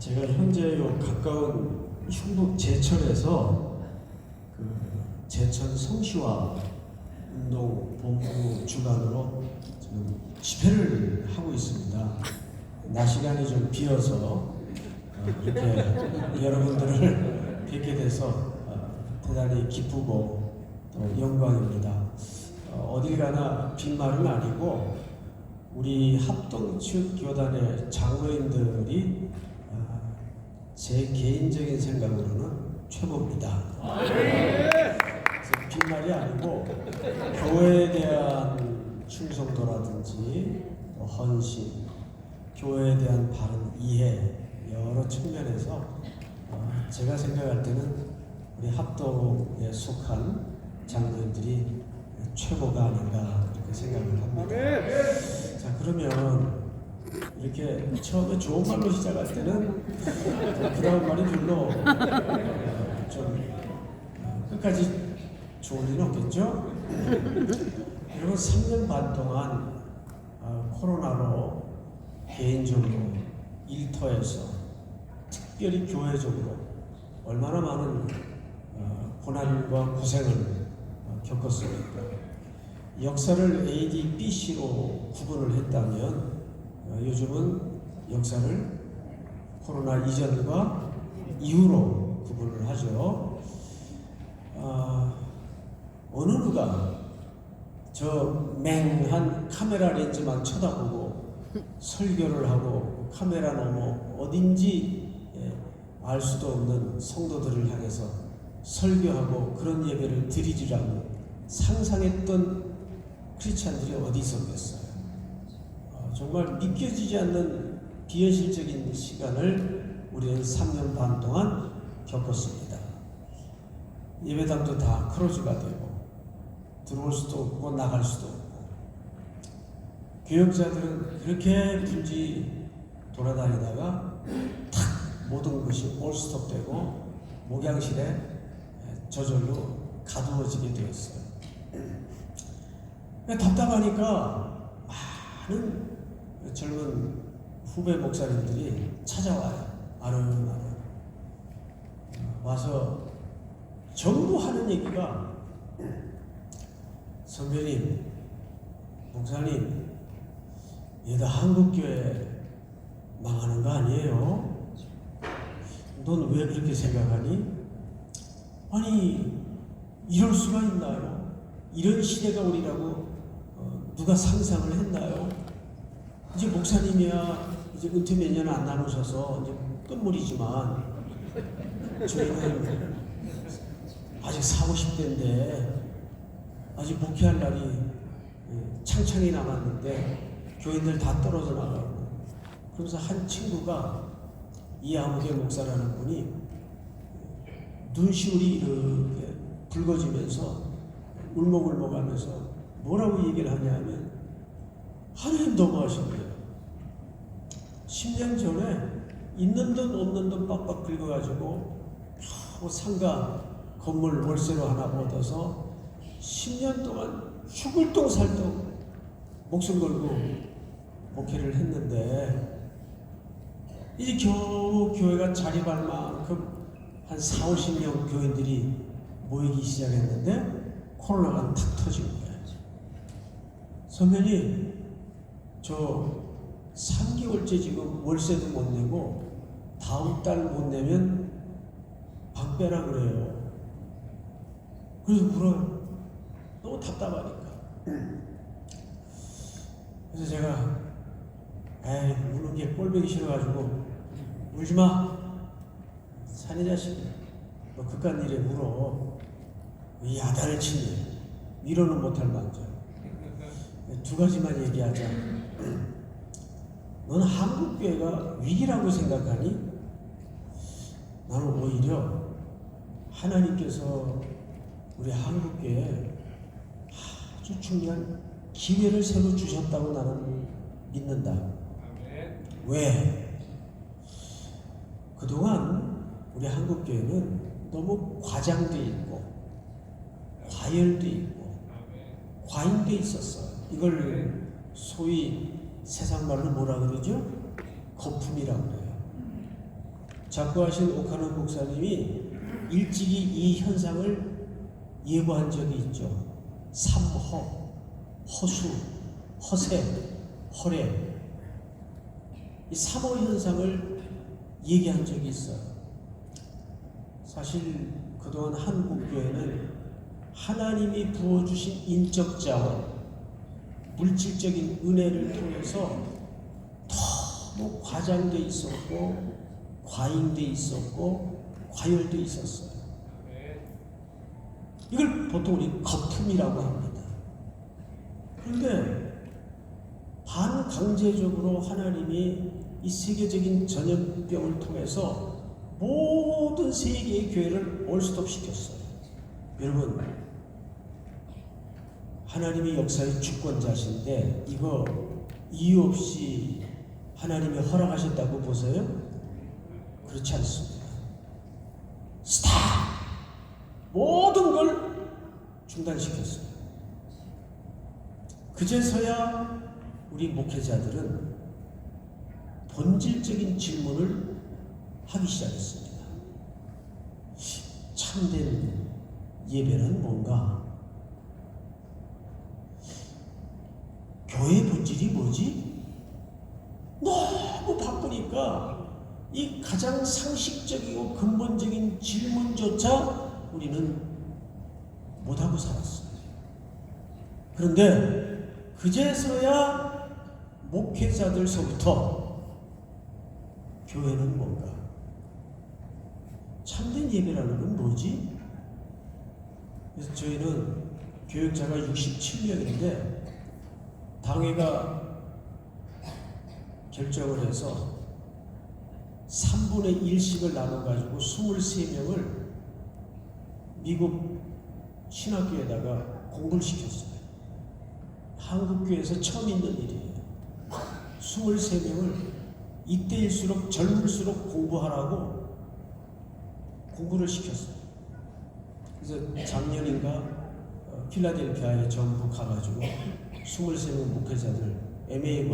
제가 현재 가까운 충북 제천에서 그 제천 성시화 운동 본부 주관으로 지금 집회를 하고 있습니다. 낮 시간이 좀 비어서 이렇게 여러분들을 뵙게 돼서 대단히 기쁘고 또 영광입니다. 어딜 가나 빈말은 아니고 우리 합동 측 교단의 장로님들이 제 개인적인 생각으로는 최고입니다. 그래서 빈말이 아니고 교회에 대한 충성도라든지 헌신, 교회에 대한 바른 이해 여러 측면에서 제가 생각할 때는 우리 합동에 속한 장로님들이 최고가 아닌가 이렇게 생각을 합니다. 자, 그러면 이렇게 처음에 좋은 말로 시작할 때는 그 다음 말이 별로 좀 끝까지 좋은 일은 없겠죠? 여러분 3년 반 동안 코로나로 개인적으로 일터에서 특별히 교회적으로 얼마나 많은 고난과 고생을 겪었습니까? 역사를 A, D, B, C로 구분을 했다면 요즘은 역사를 코로나 이전과 이후로 구분을 하죠. 어느 누가 저 맹한 카메라 렌즈만 쳐다보고 설교를 하고 카메라 너머 어딘지 알 수도 없는 성도들을 향해서 설교하고 그런 예배를 드리리라고 상상했던 크리스찬들이 어디 있었겠어요? 정말 믿겨지지 않는 비현실적인 시간을 우리는 3년 반 동안 겪었습니다. 예배당도 다 크로즈가 되고 들어올 수도 없고 나갈 수도 없고 교역자들은 그렇게 분지 돌아다니다가 탁 모든 것이 올스톱되고 목양실에 저절로 가두어지게 되었어요. 답답하니까 많은 젊은 후배 목사님들이 찾아와요. 아르르 와서 전부 하는 얘기가 선배님, 목사님, 얘도 한국교회 망하는 거 아니에요? 넌 왜 그렇게 생각하니? 아니, 이럴 수가 있나요? 이런 시대가 오리라고 누가 상상을 했나요? 이제 목사님이야 이제 은퇴 몇 년 안 남으셔서 이제 끝물이지만 저희는 아직 40, 50대인데 아직 목회할 날이 창창이 남았는데 교인들 다 떨어져 나가고 그러면서 한 친구가 이아무개 목사라는 분이 눈시울이 이렇게 붉어지면서 울먹울먹하면서 뭐라고 얘기를 하냐면 하나님 너무하신 거예요. 10년 전에 있는 돈 없는 돈 빡빡 긁어가지고 겨우 상가 건물 월세로 하나 얻어서 10년 동안 죽을 똥 살 똥 목숨 걸고 목회를 했는데 이제 겨우 교회가 자립할 만큼 한 4, 50명 교인들이 모이기 시작했는데 코로나가 탁 터진 거예요. 선배님, 저 3개월째 지금 월세도 못 내고 다음 달 못 내면 방 빼라 그래요. 그래서 울어요. 너무 답답하니까. 그래서 제가 에이 우는 게 꼴보기 싫어가지고 울지 마. 사내 자식 너 그깟 일에 울어. 이 야단을 치니 위로는 못할 망정. 두 가지만 얘기하자. 너는 한국교회가 위기라고 생각하니? 나는 오히려 하나님께서 우리 한국교회에 아주 중요한 기회를 새로 주셨다고 나는 믿는다. 왜? 그동안 우리 한국교회는 너무 과장돼 있고 과열돼 있고 과잉돼 있었어요. 이걸 소위 세상 말로 뭐라 그러죠? 거품이라고 그래요. 작고하신 오카노 목사님이 일찍이 이 현상을 예고한 적이 있죠. 삼허, 허수, 허세, 허례, 이 삼허 현상을 얘기한 적이 있어요. 사실 그동안 한국교회는 하나님이 부어주신 인적 자원, 물질적인 은혜를 통해서 너무 과장돼 있었고, 과잉돼 있었고, 과열돼 있었어요. 이걸 보통 우리 거품이라고 합니다. 그런데 반강제적으로 하나님이 이 세계적인 전염병을 통해서 모든 세계의 교회를 올스톱 시켰어요. 여러분, 하나님이 역사의 주권자신데 이거 이유 없이 하나님이 허락하셨다고 보세요? 그렇지 않습니다. 스탑! 모든 걸 중단시켰어요. 그제서야 우리 목회자들은 본질적인 질문을 하기 시작했습니다. 참된 예배는 뭔가? 교회 본질이 뭐지? 너무 바쁘니까 이 가장 상식적이고 근본적인 질문조차 우리는 못하고 살았어요. 그런데 그제서야 목회자들서부터 교회는 뭔가? 참된 예배라는 건 뭐지? 그래서 저희는 교역자가 67명인데 당회가 결정을 해서 3분의 1씩을 나눠가지고 23명을 미국 신학교에다가 공부를 시켰어요. 한국교회에서 처음 있는 일이에요. 23명을 이때일수록 젊을수록 공부하라고 공부를 시켰어요. 그래서 작년인가 필라델피아에 전부 가가지고 23명 목회자들 MA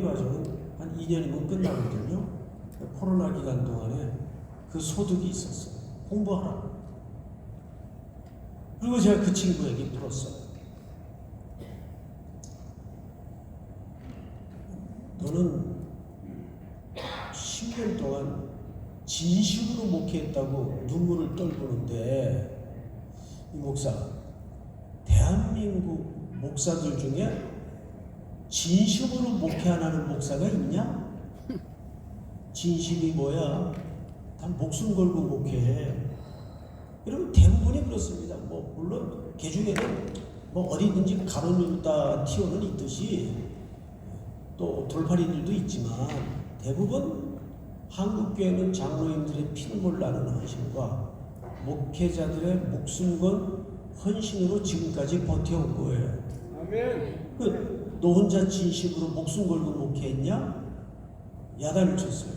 과정은 한 2년이면 끝나거든요. 코로나 기간 동안에 그 소득이 있었어요. 공부하라고. 그리고 제가 그 친구에게 물었어요. 너는 10년 동안 진심으로 목회했다고 눈물을 떨구는데 이 목사, 대한민국 목사들 중에 진심으로 목회 안 하는 목사가 있냐? 진심이 뭐야? 다 목숨 걸고 목회해. 여러분 대부분이 그렇습니다. 뭐 물론 개 중에는 뭐 어디든지 가로누다 티오는 있듯이 또 돌팔이들도 있지만 대부분 한국교회는 장로님들의 피눈물 나는 헌신과 목회자들의 목숨 건 헌신으로 지금까지 버텨온 거예요. 아멘. 너 혼자 진심으로 목숨 걸고 목회했냐? 야단을 쳤어요.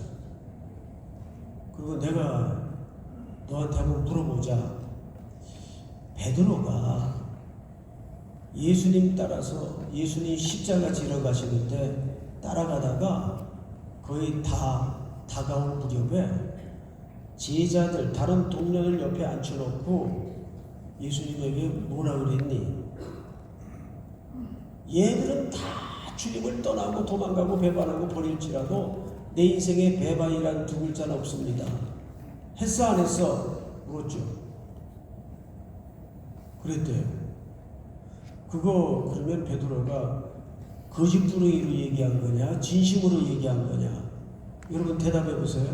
그리고 내가 너한테 한번 물어보자. 베드로가 예수님 따라서 예수님 십자가 지러 가시는데 따라가다가 거의 다 다가올 무렵에 제자들 다른 동료들 옆에 앉혀놓고 예수님에게 뭐라 그랬니? 얘들은 다 주님을 떠나고 도망가고 배반하고 버릴지라도 내 인생에 배반이란 두 글자는 없습니다. 했어 안 했어? 물었죠. 그랬대요. 그거 그러면 베드로가 거짓부렁이로 얘기한 거냐? 진심으로 얘기한 거냐? 여러분 대답해 보세요.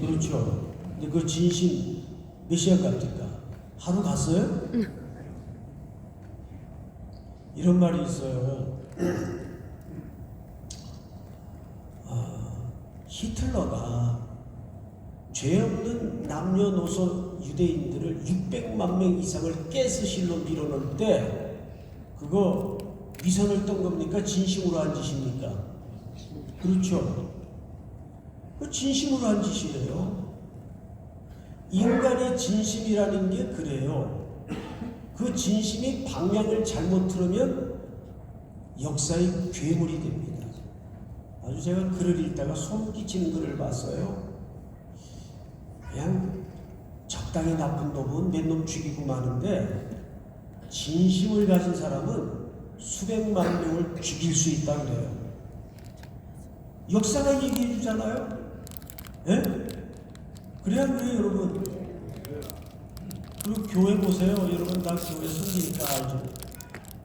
그렇죠. 근데 그 진심 몇 시간 갑니까? 하루 갔어요? 이런 말이 있어요. 히틀러가 죄 없는 남녀노소 유대인들을 600만 명 이상을 가스실로 밀어넣을 때 그거 위선을 떤 겁니까? 진심으로 한 짓입니까? 그렇죠. 그 진심으로 한 짓이에요. 인간의 진심이라는 게 그래요. 그 진심이 방향을 잘못 틀으면 역사의 괴물이 됩니다. 아주 제가 글을 읽다가 소름 끼치는 글을 봤어요. 그냥 적당히 나쁜 놈은 몇 놈 죽이고 마는데 진심을 가진 사람은 수백만 명을 죽일 수 있다 그래요. 역사가 얘기해 주잖아요. 예? 그래야 그래요, 여러분. 그리고 교회 보세요. 여러분 다 교회 섬기니까 알죠.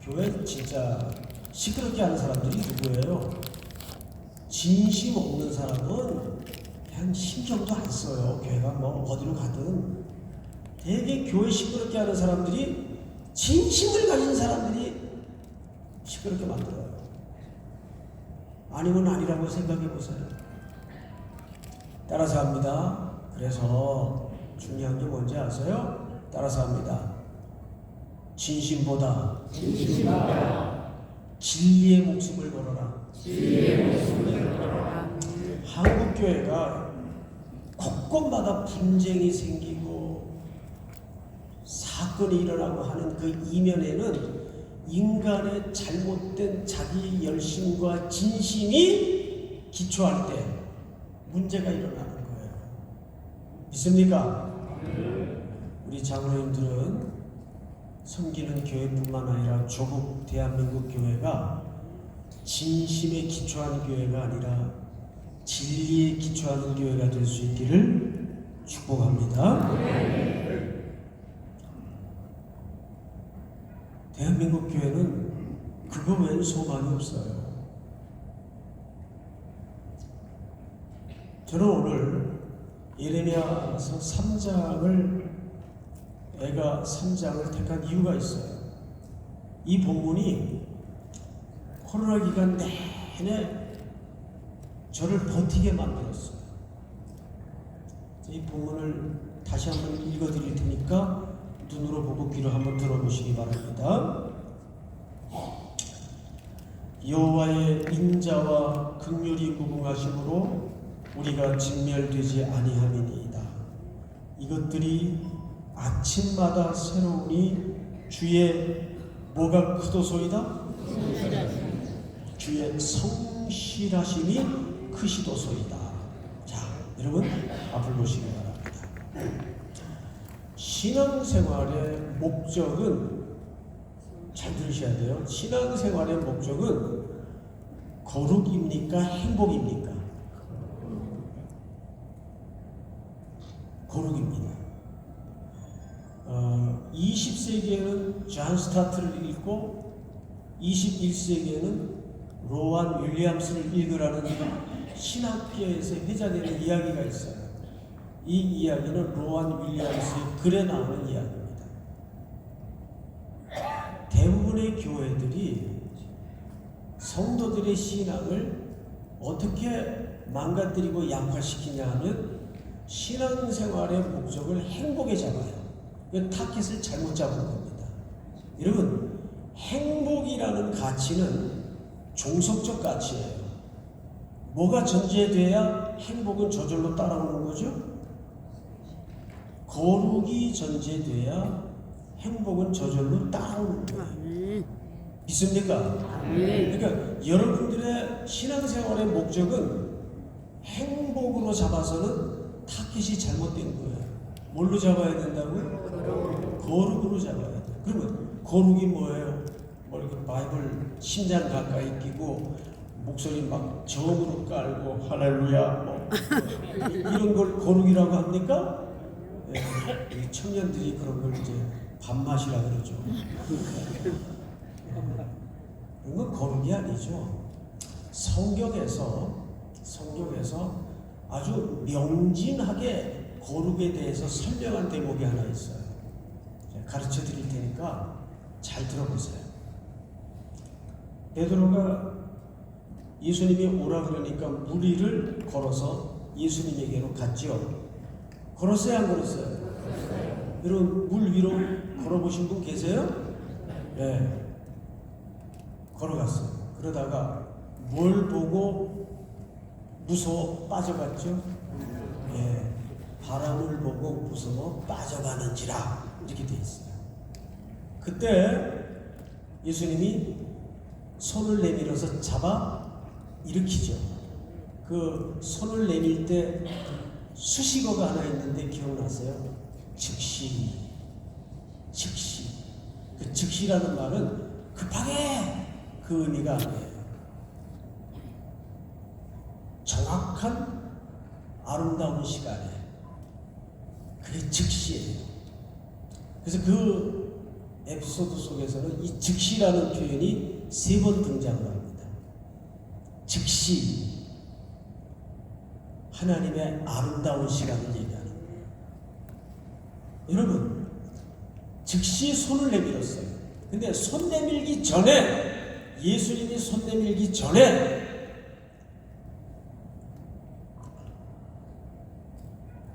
교회 진짜 시끄럽게 하는 사람들이 누구예요? 진심 없는 사람은 그냥 신경도 안 써요. 교회가 뭐 어디로 가든. 되게 교회 시끄럽게 하는 사람들이 진심을 가진 사람들이 시끄럽게 만들어요. 아니면 아니라고 생각해 보세요. 따라서 합니다. 그래서 중요한 게 뭔지 아세요? 따라서 합니다. 진심보다 진리의 목숨을 걸어라. 한국 교회가 곳곳마다 분쟁이 생기고 사건이 일어나고 하는 그 이면에는 인간의 잘못된 자기 열심과 진심이 기초할 때 문제가 일어나는 거예요. 믿습니까? 우리 장로님들은 섬기는 교회뿐만 아니라 조국 대한민국 교회가 진심에 기초하는 교회가 아니라 진리에 기초하는 교회가 될 수 있기를 축복합니다. 대한민국 교회는 그거 외에는 소망이 없어요. 저는 오늘 예레미야서 3장을 애가 3장을 택한 이유가 있어요. 이 본문이 코로나 기간 내내 저를 버티게 만들었어요. 이 본문을 다시 한번 읽어드릴 테니까 눈으로 보고 귀로 한번 들어보시기 바랍니다. 여호와의 인자와 긍휼이 무궁하심으로 우리가 진멸되지 아니함이니이다. 이것들이 아침마다 새로우니 주의 뭐가 크도소이다? 주의 성실하심이 크시도소이다. 자, 여러분 앞을 보시기 바랍니다. 신앙생활의 목적은 잘 들으셔야 돼요. 신앙생활의 목적은 거룩입니까? 행복입니까? 거룩입니다. 20세기에는 존 스타트를 읽고 21세기에는 로안 윌리엄스를 읽으라는 신학계에서 회자되는 이야기가 있어요. 이 이야기는 로안 윌리엄스의 글에 나오는 이야기입니다. 대부분의 교회들이 성도들의 신앙을 어떻게 망가뜨리고 약화시키냐 하면 신앙생활의 목적을 행복에 잡아요. 그 타켓을 잘못 잡은 겁니다. 여러분, 행복이라는 가치는 종속적 가치예요. 뭐가 전제돼야 행복은 저절로 따라오는 거죠? 거룩이 전제돼야 행복은 저절로 따라오는 거예요. 믿습니까? 그러니까 여러분들의 신앙생활의 목적은 행복으로 잡아서는 타켓이 잘못된 거예요. 뭘로 잡아야 된다고요? 거룩으로 잡아야 돼요. 그러면 거룩이 뭐예요? 뭐 이렇게 바이블 심장 가까이 끼고 목소리 막 저음으로 깔고 할렐루야 뭐 이런 걸 거룩이라고 합니까? 네, 청년들이 그런 걸 이제 밥맛이라 그러죠. 그런 건 거룩이 아니죠. 성경에서 아주 명진하게 거룩에 대해서 설명한 대목이 하나 있어요. 가르쳐 드릴 테니까 잘 들어보세요. 베드로가 예수님이 오라 그러니까 무리를 걸어서 예수님에게로 갔지요. 걸었어요, 안 걸었어요? 여러분 물 위로 걸어보신 분 계세요? 네. 걸어갔어요. 그러다가 뭘 보고 무서워 빠져갔죠? 예. 바람을 보고 무서워 빠져가는지라 이렇게 돼 있어요. 그때 예수님이 손을 내밀어서 잡아 일으키죠. 그 손을 내밀 때 수식어가 하나 있는데 기억나세요? 즉시. 그 즉시라는 말은 급하게 그 의미가 아니에요. 정확한 아름다운 시간에 그게 즉시예요. 그래서 그 에피소드 속에서는 이 즉시라는 표현이 3번 등장을 합니다. 즉시 하나님의 아름다운 시간을 얘기하는 거예요. 여러분, 즉시 손을 내밀었어요. 근데 손 내밀기 전에, 예수님이 손 내밀기 전에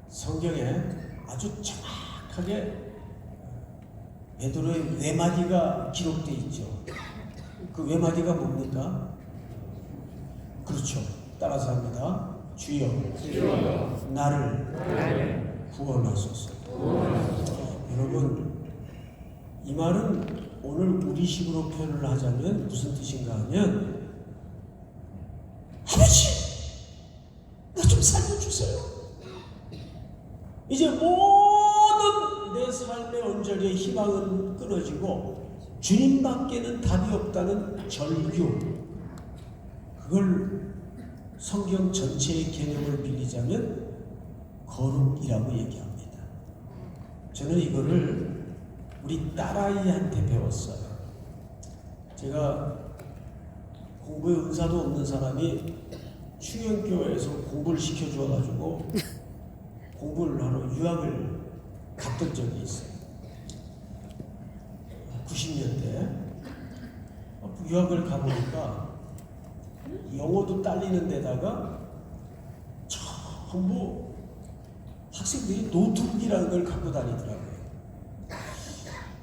성경에 아주 정확하게 베드로의 외마디가 기록되어 있죠. 그 외마디가 뭡니까? 그렇죠. 따라서 합니다. 주여, 나를 구원하소서. 여러분, 이 말은 오늘 우리식으로 표현을 하자면 무슨 뜻인가 하면, 아버지, 나 좀 살려주세요. 이제 모든 내 삶의 언저리의 희망은 끊어지고 주님밖에는 답이 없다는 절규, 그걸 성경 전체의 개념을 빌리자면 거룩이라고 얘기합니다. 저는 이거를 우리 딸아이한테 배웠어요. 제가 공부에 은사도 없는 사람이 충영교회에서 공부를 시켜주어가지고 공부를 하러 유학을 갔던 적이 있어요. 90년대 유학을 가보니까 영어도 딸리는 데다가 전부 학생들이 노트북이라는 걸 갖고 다니더라고요.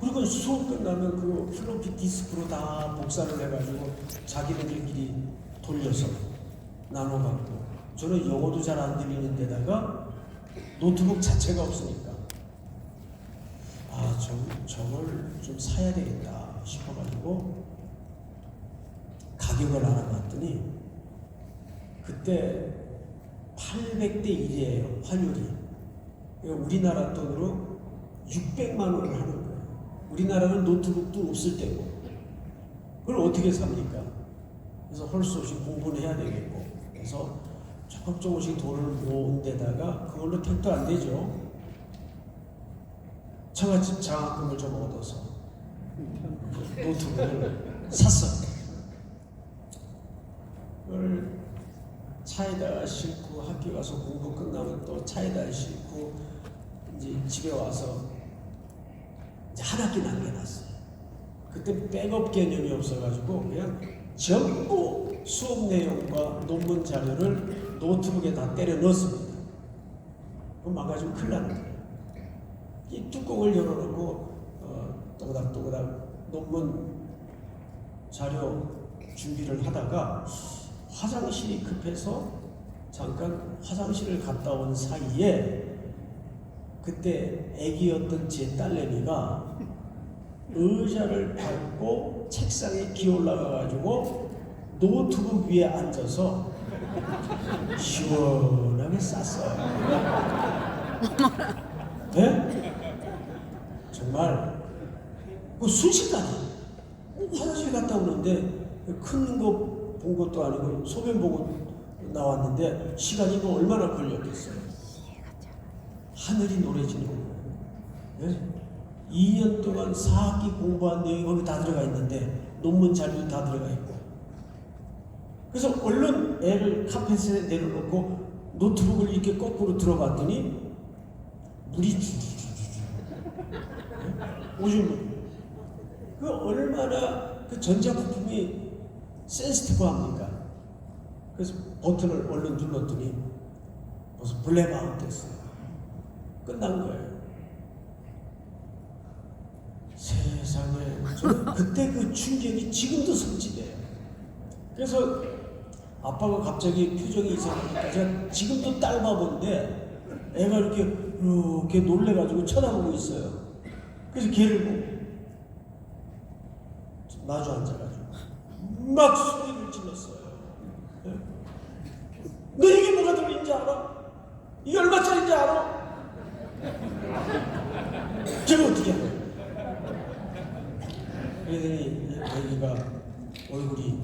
그리고 수업 끝나면 그 플로피 디스크로 다 복사를 해가지고 자기네들끼리 돌려서 나눠갖고, 저는 영어도 잘 안 들리는 데다가 노트북 자체가 없으니까 저걸 좀 사야 되겠다 싶어가지고 가격을 알아봤더니 그때 800대 1이에요, 환율이. 그러니까 우리나라 돈으로 600만 원을 하는 거예요. 우리나라는 노트북도 없을 때고 그걸 어떻게 삽니까? 그래서 할 수 없이 공부는 해야 되겠고, 그래서 조금씩 돈을 모은 데다가 그걸로 택도 안 되죠. 처갓집 장학금을 좀 얻어서 노트북을 샀어요. 그걸 차에다가 싣고 학교 가서 공부 끝나면 또 차에다가 싣고 이제 집에 와서 이제 한 학기 남겨놨어요. 그때 백업 개념이 없어가지고 그냥 전부 수업 내용과 논문 자료를 노트북에 다 때려 넣었습니다. 그럼 망가지면 큰일 나는 거예요. 이 뚜껑을 열어놓고 또그닥또그닥 논문 자료 준비를 하다가 화장실이 급해서 잠깐 화장실을 갔다 온 사이에 그때 애기였던 제 딸내미가 의자를 밟고 책상에 기어 올라가가지고 노트북 위에 앉아서 시원하게 쌌어요. 네? 정말 순식간에 화장실 갔다 오는데 큰 거 본 것도 아니고 소변 보고 나왔는데 시간이 뭐 얼마나 걸렸겠어요. 하늘이 노래지는 거예요. 네? 2년 동안 4학기 공부한 내용이 거기 다 들어가 있는데 논문 자료도 다 들어가 있고, 그래서 얼른 애를 카펫에 내려놓고 노트북을 이렇게 거꾸로 들어봤더니 물이 오줌 물. 그 얼마나 그 전자부품이 센시티브합니까? 그래서 버튼을 얼른 눌렀더니 벌써 블랙아웃 됐어요. 끝난 거예요. 세상에, 저는 그때 그 충격이 지금도 성취돼요. 그래서 아빠가 갑자기 표정이 이상하니까 제가 지금도 딸 봐보는데 애가 이렇게 놀래가지고 쳐다보고 있어요. 그래서 걔를 보고 마주 앉아가지고 막 소리를 질렀어요. 너에게 뭐가 들어있는지 알아? 이게 얼마짜리인지 알아? 제가 어떻게 하냐? 그러더니 아기가 얼굴이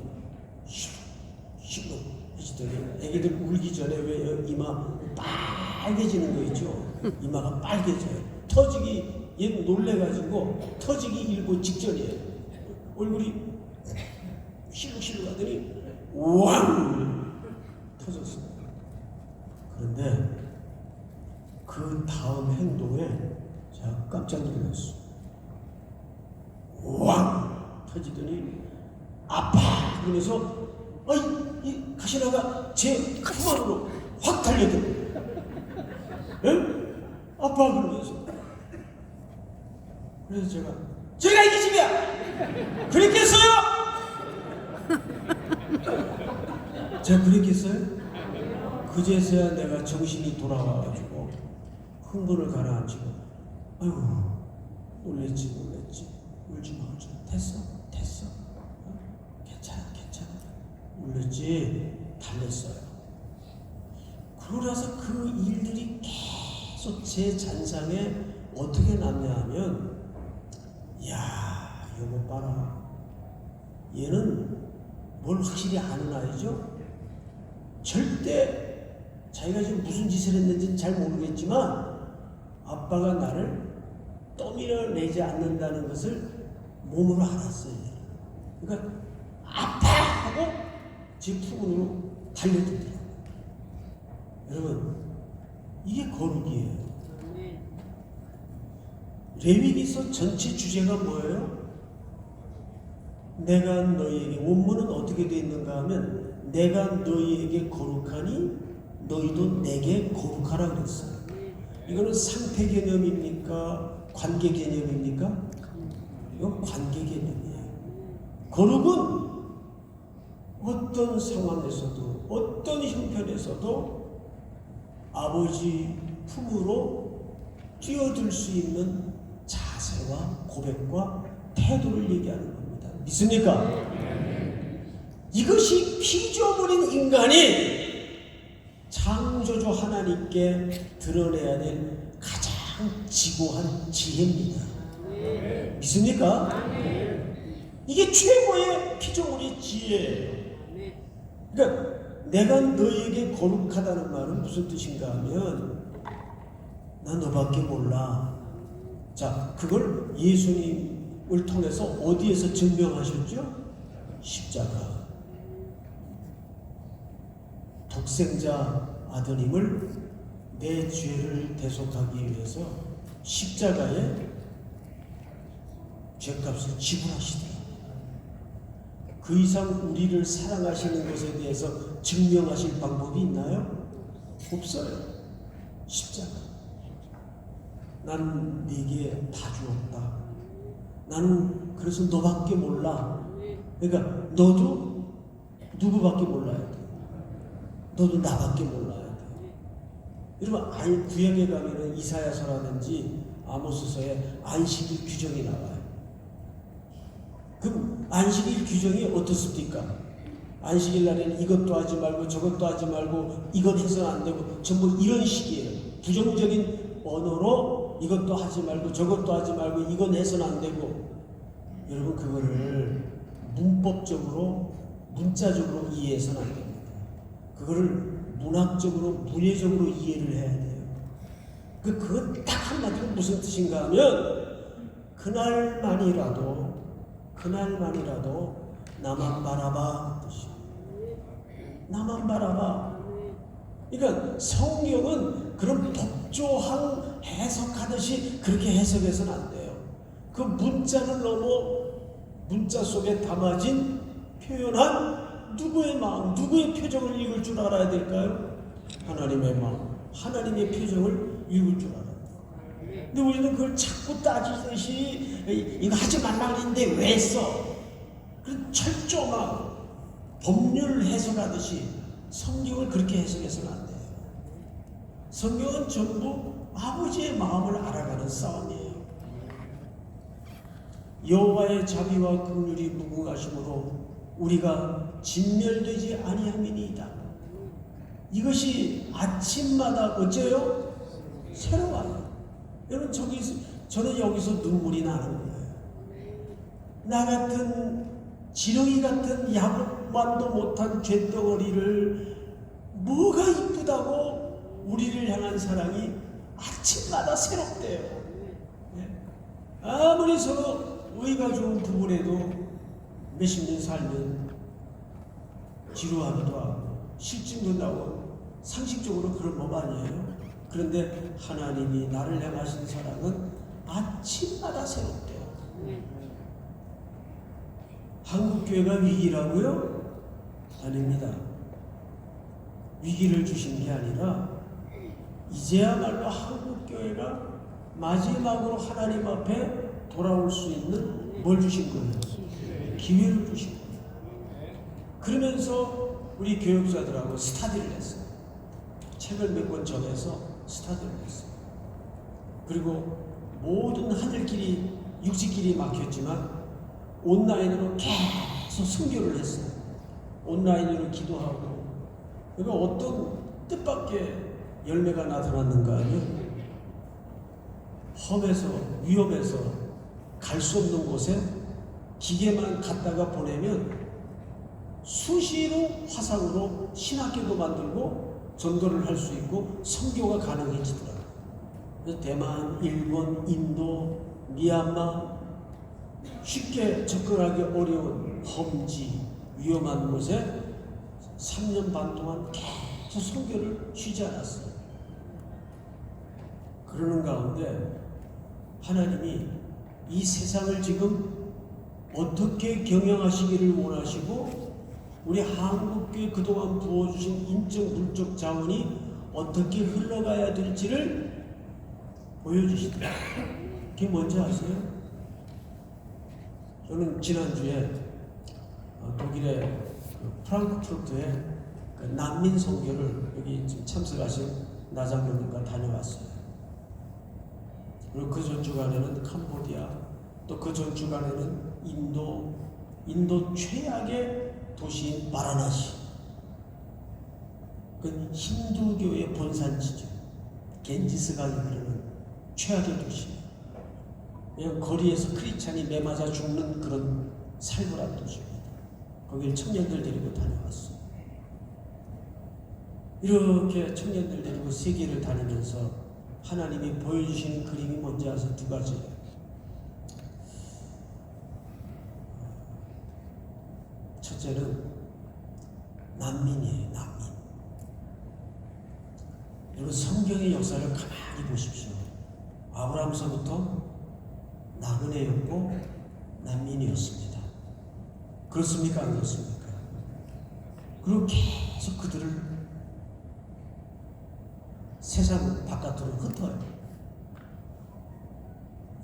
시룩해지더니 애기들 울기 전에 왜 이마 빨개지는 거 있죠? 이마가 빨개져요. 터지기 얘 놀래가지고 터지기 일보 직전이에요. 얼굴이 시룩시룩하더니 왕 터졌어요. 그런데 그 다음 행동에 제가 깜짝 놀랐어요. 왕 터지더니 아파 그러면서 이 가시나가 제 품 안으로 확 달려들어요. 예? 아파 그러면서. 그래서 제가 이게 집이야! 그랬겠어요? 제가 그랬겠어요? 그제서야 내가 정신이 돌아와가지고 흥분을 가라앉히고 아이고 놀랬지 울지 마 됐어 괜찮아 울렸지 달랬어요. 그러고 나서 그 일들이 계속 제 잔상에 어떻게 남냐 하면 야 이거 봐라 얘는 뭘 확실히 아는 아이죠. 절대 자기가 지금 무슨 짓을 했는지는 잘 모르겠지만 아빠가 나를 떠밀어내지 않는다는 것을 몸으로 알았어요. 그러니까 아파! 하고 제 품으로 달려들더라고요. 여러분 이게 거룩이에요. 레위기서 전체 주제가 뭐예요? 내가 너희에게 원문은 어떻게 되어 있는가 하면 내가 너희에게 거룩하니 너희도 내게 거룩하라 그랬어요. 이거는 상태 개념입니까? 관계 개념입니까? 이건 관계 개념이에요. 거룩은 어떤 상황에서도 어떤 형편에서도 아버지 품으로 뛰어들 수 있는 자세와 고백과 태도를 얘기하는 겁니다. 믿습니까? 이것이 피조물인 인간이 창조주 하나님께 드러내야 될 가장 지고한 지혜입니다. 믿습니까? 이게 최고의 피조물의 지혜예요. 그러니까 내가 너희에게 거룩하다는 말은 무슨 뜻인가 하면 나 너밖에 몰라. 자, 그걸 예수님을 통해서 어디에서 증명하셨죠? 십자가. 독생자 아드님을 내 죄를 대속하기 위해서 십자가에 죄값을 지불하시더라. 그 이상 우리를 사랑하시는 것에 대해서 증명하실 방법이 있나요? 없어요. 십자가. 난 네게 다 주었다. 나는 그래서 너밖에 몰라. 그러니까 너도 누구밖에 몰라야 돼. 너도 나밖에 몰라야 돼. 여러분 구약에 가면은 이사야서라든지 아모스서에 안식일 규정이 나와요. 그럼 안식일 규정이 어떻습니까? 안식일 날에는 이것도 하지 말고 저것도 하지 말고 이건 해서는 안 되고 전부 이런 식이에요. 부정적인 언어로 이것도 하지 말고 저것도 하지 말고 이건 해서는 안 되고. 여러분 그거를 문법적으로 문자적으로 이해해서는 안 됩니다. 그거를 문학적으로 문예적으로 이해를 해야 돼요. 그건 딱 한마디로 무슨 뜻인가 하면 그날만이라도 나만 바라봐 뜻이에요. 나만 바라봐. 그러니까 성경은 그런 독조한 해석하듯이 그렇게 해석해서는 안 돼요. 그 문자를 넘어 문자 속에 담아진 표현한 누구의 마음, 누구의 표정을 읽을 줄 알아야 될까요? 하나님의 마음, 하나님의 표정을 읽을 줄 알아야 돼요. 근데 우리는 그걸 자꾸 따지듯이 이거 하지 말라 그랬는데 왜 써? 그 철저한 법률 해석하듯이 성경을 그렇게 해석해서는 안 돼요. 성경은 전부 아버지의 마음을 알아가는 싸움이에요. 여호와의 자비와 긍휼이 무궁하심으로 우리가 진멸되지 아니함이니이다. 이것이 아침마다 어째요? 새로워요. 여러분 저는 여기서 눈물이 나는 거예요. 나 같은 지렁이 같은 야곱만도 못한 죄덩어리를 뭐가 이쁘다고 우리를 향한 사랑이 아침마다 새롭대요. 아무리 서로 의가 좋은 부부래도 몇십 년 살면 지루하기도 하고 실증도 나고 상식적으로 그런 법 아니에요. 그런데 하나님이 나를 향하신 사랑은 아침마다 새롭대요. 한국교회가 위기라고요? 아닙니다. 위기를 주신 게 아니라 이제야말로 한국교회가 마지막으로 하나님 앞에 돌아올 수 있는 뭘 주신 거예요? 기회를 주신 거예요. 그러면서 우리 교육자들하고 스타디를 했어요. 책을 몇 권 정해서 스타디를 했어요. 그리고 모든 하늘길이 육지길이 막혔지만 온라인으로 계속 선교를 했어요. 온라인으로 기도하고. 그러니까 어떤 뜻밖의 열매가 나타났는가 하면 험해서 위험해서 갈 수 없는 곳에 기계만 갖다가 보내면 수시로 화상으로 신학교도 만들고 전도를 할 수 있고 선교가 가능해지더라고요. 그래서 대만, 일본, 인도, 미얀마 쉽게 접근하기 어려운 험지, 위험한 곳에 3년 반 동안 계속 선교를 쉬지 않았어요. 그러는 가운데 하나님이 이 세상을 지금 어떻게 경영하시기를 원하시고 우리 한국교회 그동안 부어주신 인적 물적 자원이 어떻게 흘러가야 될지를 보여주시더라고요. 그게 뭔지 아세요? 저는 지난주에 독일의 프랑크푸르트에 난민 선교를 여기 지금 참석하신 나장교님과 다녀왔어요. 그리고 그 전주간에는 캄보디아, 또 그 전주간에는 인도 최악의 도시인 바라나시, 그 힌두교의 본산지죠. 겐지스강이 흐르는 최악의 도시. 그냥 거리에서 크리스찬이 매맞아 죽는 그런 살벌한 도시입니다. 거기를 청년들 데리고 다녀왔어요. 이렇게 청년들 데리고 세계를 다니면서 하나님이 보여주시는 그림이 뭔지 아세요? 두 가지예요. 첫째는 난민이에요. 난민. 여러분 성경의 역사를 가만히 보십시오. 아브라함서부터 나그네였고 난민이었습니다. 그렇습니까? 안 그렇습니까? 그리고 계속 그들을 세상 바깥으로 흩어요.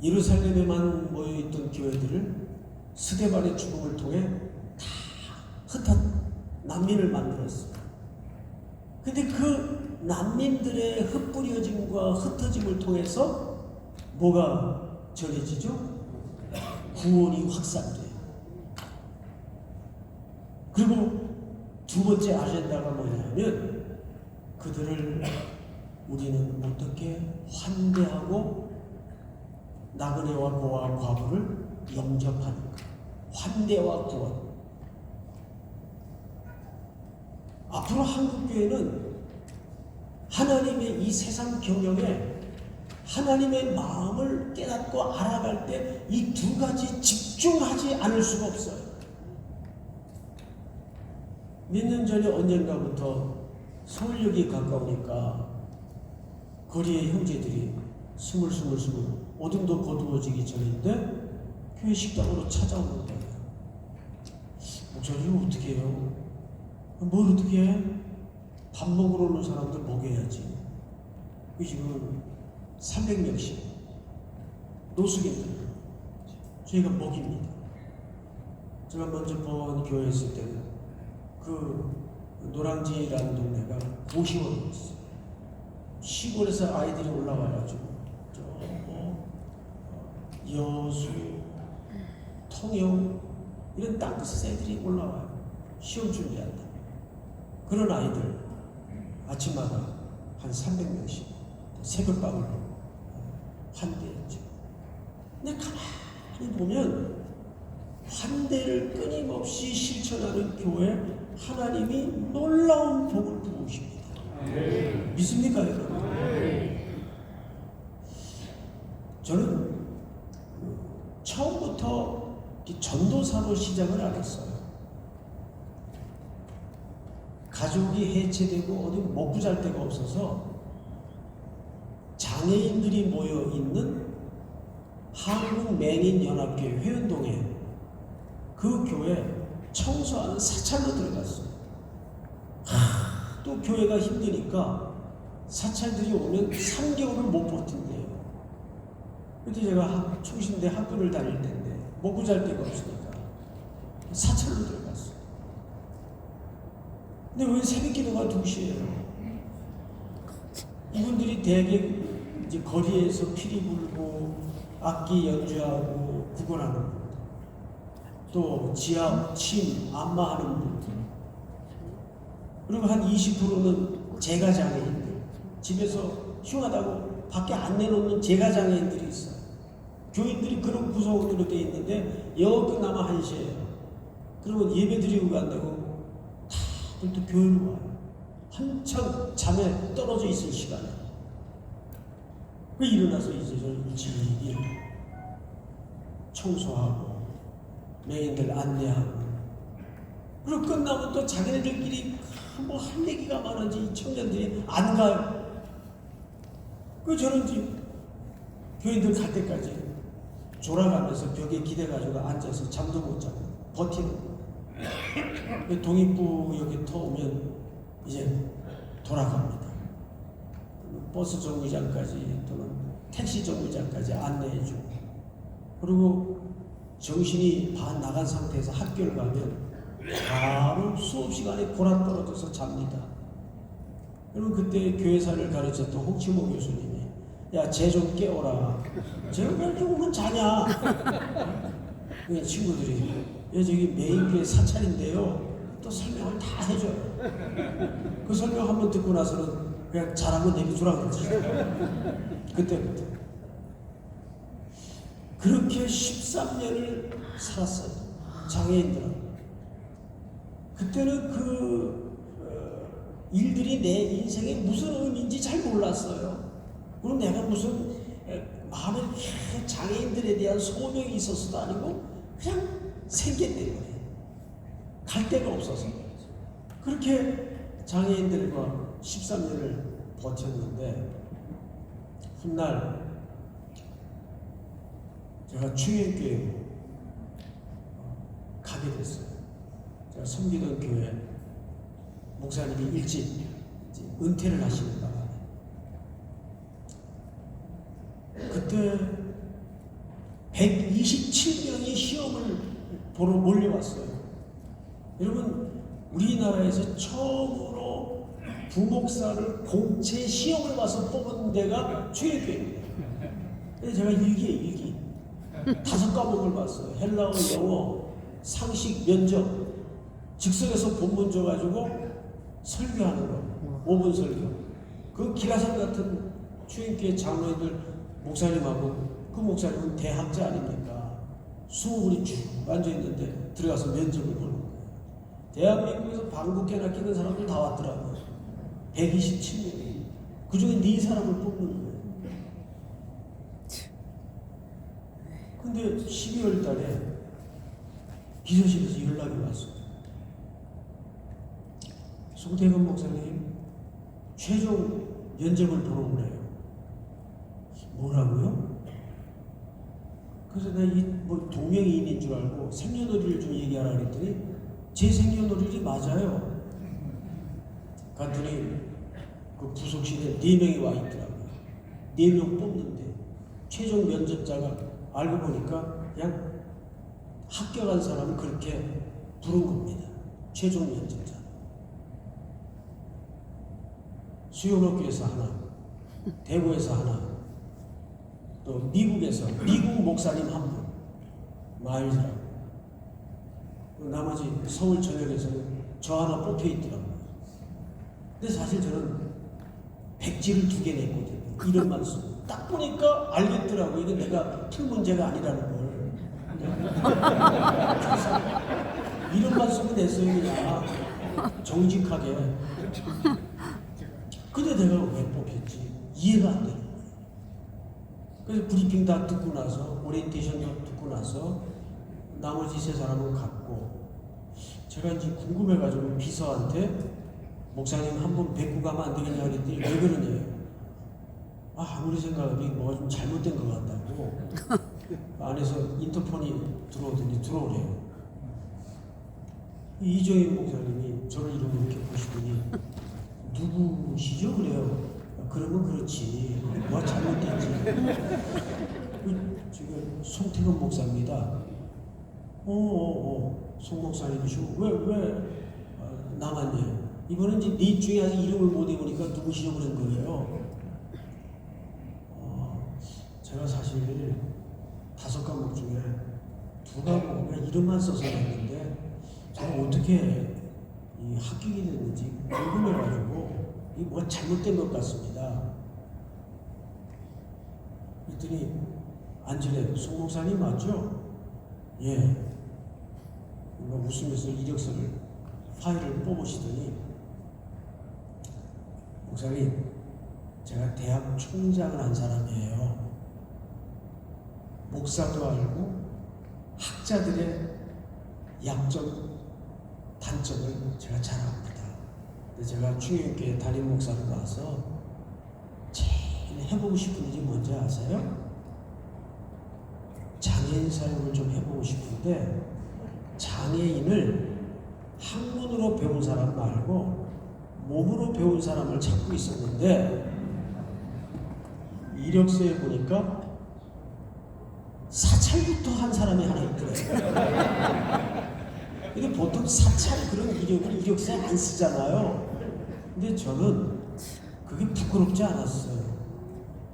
예루살렘에만 모여있던 교회들을 스데반의 죽음을 통해 다 난민을 만들었어요. 근데 그 난민들의 흩뿌려짐과 흩어짐을 통해서 뭐가 전해지죠? 구원이 확산돼요. 그리고 두 번째 아젠다가 뭐냐면 그들을 우리는 어떻게 환대하고 나그네와 고아 과부를 영접하는가. 환대와 구원. 앞으로 한국교회는 하나님의 이 세상 경영에 하나님의 마음을 깨닫고 알아갈 때 이 두 가지 집중하지 않을 수가 없어요. 몇 년 전에 언젠가부터 서울역이 가까우니까 거리의 형제들이 스물 어둠도 거두어지기 전인데 교회 식당으로 찾아오는 거예요. 목사님 어떻게 해요? 뭘 어떻게 해? 밥 먹으러 오는 사람들 먹여야지. 지금 300명씩 노숙인들 저희가 먹입니다. 제가 먼저 본 교회에 있을 때는 그 노량진이라는 동네가 고시원이었어요. 시골에서 아이들이 올라와가지고 여수, 통영 이런 땅끝에서 애들이 올라와요. 시험 준비한다. 그런 아이들 아침마다 한 300명씩 새벽밥을 환대했죠. 근데 가만히 보면 환대를 끊임없이 실천하는 교회, 하나님이 놀라운 복을 부으십니다. 믿습니까, 여러분? 저는 처음부터 전도사로 시작을 안 했어요. 가족이 해체되고 어디 먹고 잘 데가 없어서 장애인들이 모여 있는 한국맹인연합교회 회원동에 그 교회 청소하는 사찰로 들어갔어요. 또 교회가 힘드니까 사찰들이 오면 3개월을 못 버틴대요. 그때 제가 총신대 학교를 다닐 때인데 먹고 잘 데가 없으니까 사찰로 들어갔어요. 근데 왜 새벽 기도가 2시예요? 이분들이 대개 이제 거리에서 피리 불고 악기 연주하고 구걸하는 분들, 또 지압, 침, 안마하는 분들, 그리고 한 20%는 재가장애인들, 집에서 흉하다고 밖에 안 내놓는 재가장애인들이 있어요. 교인들이 그런 구성으로 되어 있는데 영어 끝나면 1시예요. 그러면 예배 드리고 간다고 다들 또 교회로 와요. 한참 잠에 떨어져 있을 시간에. 그 일어나서 이제 저는 일찍 청소하고 맹인들 안내하고, 그리고 끝나면 또 자기네들끼리 뭐 할 얘기가 많은지 청년들이 안 가요. 그 저는 이제 교인들 갈 때까지 졸아가면서 벽에 기대가지고 앉아서 잠도 못 자고 버티는 거예요. 동입구역에 터오면 이제 돌아갑니다. 버스 정류장까지 또는 택시 정류장까지 안내해주고, 그리고 정신이 반 나간 상태에서 학교를 가면 바로 수업 시간에 고라 떨어져서 잡니다. 그리고 그때 교회사를 가르쳤던 홍치모 교수님이 야, 쟤 좀 깨워라. 쟤가 왜 이렇게 오면 자냐? 친구들이 야, 저기 메인교회 사찰인데요. 또 설명을 다 해줘요. 그 설명 한번 듣고 나서는 그냥 잘하면 내비두라 그러지. 그때부터. 그렇게 13년을 살았어요. 장애인들은. 그때는 그 일들이 내 인생에 무슨 의미인지 잘 몰랐어요. 그리고 내가 무슨 마음에 장애인들에 대한 소명이 있어서도 아니고 그냥 생계 때문에 갈 데가 없어서 그렇게 장애인들과 13년을 버텼는데, 훗날 제가 충일교회로 가게 됐어요. 제가 섬기던 교회 목사님이 일찍 은퇴를 하시는 바람에 그때 127명이 시험을 보러 몰려왔어요. 여러분, 우리나라에서 처음으로 부목사를 공채 시험을 봐서 뽑은 데가 충일교회입니다. 그래서 제가 일기 5과목을 봤어요. 헬라어, 영어, 상식, 면접, 즉석에서 본문 줘가지고 설교하는 거, 5분 설교. 그 기라성 같은 충일교회 장로님들 목사님하고, 그 목사님은 대학자 아닙니까? 수업이 쭉 앉아있는데 들어가서 면접을 보는 거예요. 대한민국에서 방북해나 끼는 사람들 다 왔더라고요. 127명이. 그 중에 4사람을 뽑는 거예요. 근데 12월 달에 비서실에서 연락이 왔어요. 송태근 목사님, 최종 면접을 보러 오래요. 뭐라고요? 그래서 내가 뭐 동명이인인 줄 알고 생년월일을 좀 얘기하라 그랬더니 제 생년월일이 맞아요. 갔더니 그 부속실에 4명이 와 있더라고요. 4명 뽑는데 최종 면접자가 알고 보니까 그냥 합격한 사람은 그렇게 부른 겁니다. 최종 면접자. 수영학교에서 하나, 대구에서 하나, 또 미국에서 미국 목사님 한 분, 마일즈라고. 나머지 서울 전역에서는 저 하나 뽑혀 있더라고요. 근데 사실 저는 백지를 2개 냈거든요. 이름만 쓰고. 딱 보니까 알겠더라고. 이게 내가 풀 문제가 아니라는 걸. 이름만 쓰고 냈어요. 그냥 정직하게. 근데 내가 왜 뽑혔지? 이해가 안 되는 거예요. 그래서 브리핑 다 듣고 나서, 오리엔테이션도 듣고 나서 나머지 3사람은 갔고, 제가 이제 궁금해가지고 비서한테 목사님 한 번 뵙고 가면 안 되겠냐 그랬더니 왜 그러냐. 아무리 생각해도 뭐가 좀 잘못된 것 같다고. 안에서 인터폰이 들어오더니 들어오래요. 이정인 목사님이 저를 이렇게 보시더니 누구시죠? 그래요. 그러면 그렇지. 뭐가 잘못됐지. 지금 송태근 목사입니다. 송 목사님이시고 왜 남았냐. 이번엔 이제 넷 중에 아직 이름을 못 외우니까 누구시려고 그런 거예요. 제가 사실 5과목 중에 2과목에 이름만 써서 했는데 제가 어떻게 이 합격이 됐는지 궁금해가지고 이 뭐가 잘못된 것 같습니다. 그랬더니 안질레 송 목사님 맞죠? 예. 웃으면서 이력서를 파일을 뽑으시더니 목사님, 제가 대학 총장을 한 사람이에요. 목사도 알고 학자들의 약점, 단점을 제가 잘 압니다. 근데 제가 충영교회 담임 목사로 와서 제일 해보고 싶은 일이 뭔지 아세요? 장애인 사역을 좀 해보고 싶은데 장애인을 학문으로 배운 사람 말고 몸으로 배운 사람을 찾고 있었는데 이력서에 보니까 사찰부터 한 사람이 하나 있더라고요. 근데 보통 사찰 그런 이력을 이력서에 안 쓰잖아요. 근데 저는 그게 부끄럽지 않았어요.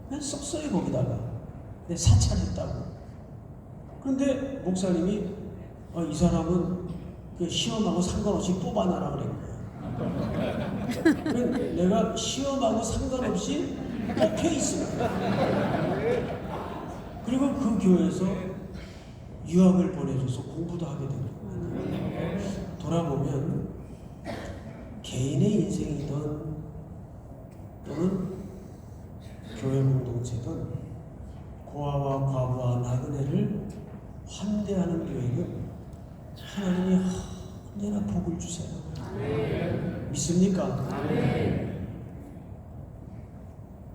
그냥 썼어요 거기다가. 근데 사찰했다고. 그런데 목사님이 이 사람은 그 시험하고 상관없이 뽑아놔라 그랬고. 내가 시험하고 상관없이 뽑혀 있습니다. 그리고 그 교회에서 유학을 보내줘서 공부도 하게 된 거예요. 돌아보면 개인의 인생이든 또는 교회 공동체든 고아와 과부와 나그네를 환대하는 교회는 하나님이 언제나 복을 주세요. 믿습니까?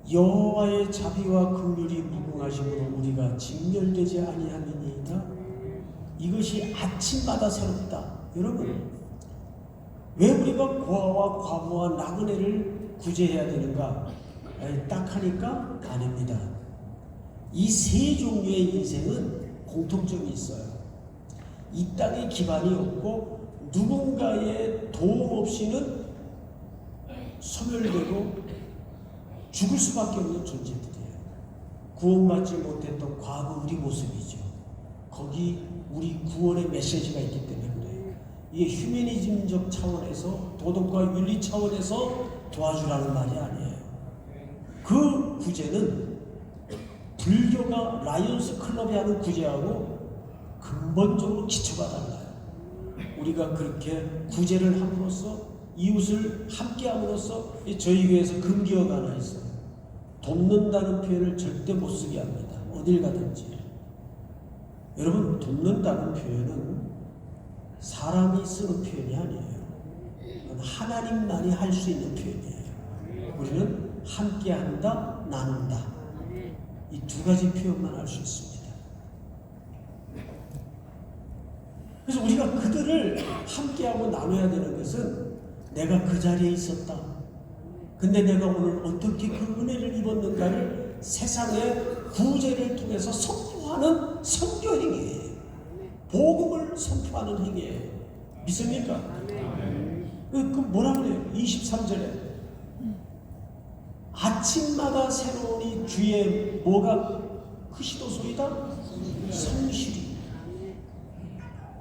여호와의 자비와 긍휼이 무궁하심으로 우리가 진멸되지 아니함이니이다. 이것이 아침마다 새롭다. 여러분, 왜 우리가 고아와 과부와 나그네를 구제해야 되는가? 딱 하니까 아닙니다. 이 3종류의 인생은 공통점이 있어요. 이 땅에 기반이 없고 누군가의 도움 없이는 소멸되고 죽을 수밖에 없는 존재들이에요. 구원받지 못했던 과거 우리 모습이죠. 거기 우리 구원의 메시지가 있기 때문에 그래요. 이게 휴머니즘적 차원에서 도덕과 윤리 차원에서 도와주라는 말이 아니에요. 그 구제는 불교가 라이온스 클럽이 하는 구제하고 근본적으로 기초가 달라요. 우리가 그렇게 구제를 함으로써 이웃을 함께함으로써 저희 교회에서 금기어가 하나 있어요. 돕는다는 표현을 절대 못 쓰게 합니다. 어딜 가든지. 여러분, 돕는다는 표현은 사람이 쓰는 표현이 아니에요. 하나님만이 할 수 있는 표현이에요. 우리는 함께한다, 나눈다. 이 2가지 표현만 할 수 있습니다. 그래서 우리가 그들을 함께하고 나눠야 되는 것은 내가 그 자리에 있었다. 근데 내가 오늘 어떻게 그 은혜를 입었는가를 세상의 구제를 통해서 선포하는 선교 행위예요. 복음을 선포하는 행위예요. 믿습니까? 그 뭐라 그래요? 23절에 아침마다 새로우니 주의 뭐가 크시도소이다? 성실이.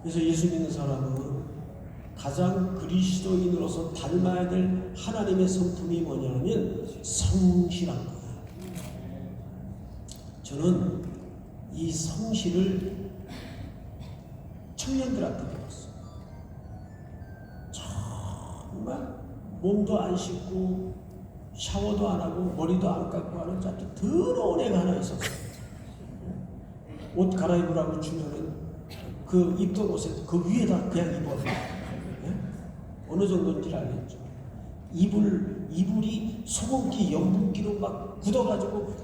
그래서 예수 믿는 사람은 가장 그리스도인으로서 닮아야 될 하나님의 성품이 뭐냐면 성실한 거예요. 저는 이 성실을 청년들한테 배웠어요. 정말 몸도 안 씻고 샤워도 안 하고 머리도 안 깎고 하는 아주 더러운 애가 하나 있었어요. 옷 갈아입으라고 주면은 그 입던 옷에 그 위에다 그냥 입어요. 어느 정도인지 알겠죠. 이불이 소금기, 연분기로 막 굳어가지고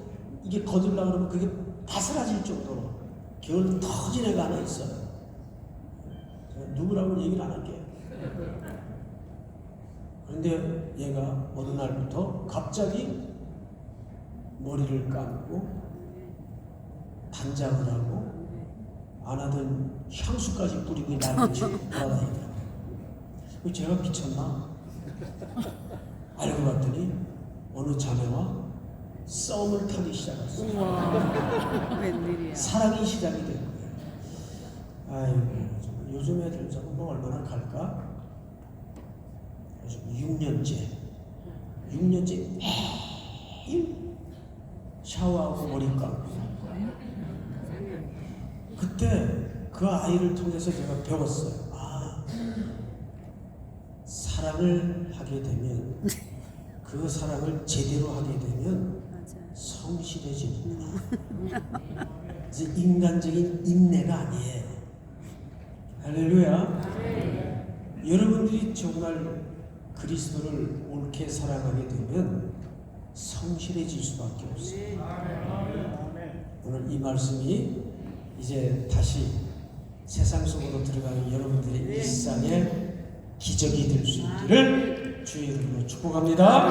이게 거들라 그러면 그게 바스라질 정도로 겨울 터진 애가 하나 있어요. 누구라고 얘기를 안 할게요. 그런데 얘가 어느 날부터 갑자기 머리를 감고 단장을 하고 안 하던 향수까지 뿌리고 나를 돌아다니더라고요. 제가 미쳤나? 알고 봤더니 어느 자매와 썸을 타기 시작했어요. 우와, 웬일이야. 사랑이 시작이 된 거예요. 아이고, 요즘 애들 저거 뭐 얼마나 갈까? 요즘 6년째 매일 샤워하고 머리 감고. 그때 그 아이를 통해서 제가 배웠어요. 사랑을 하게 되면 그 사랑을 제대로 하게 되면 성실해집니다. 이제 인간적인 인내가 아니에요. 할렐루야. 여러분들이 정말 그리스도를 옳게 사랑하게 되면 성실해질 수밖에 없어요. 오늘 이 말씀이 이제 다시 세상 속으로 들어가는 여러분들의 일상의 기적이 될 수 있기를 주의 이름으로 축복합니다.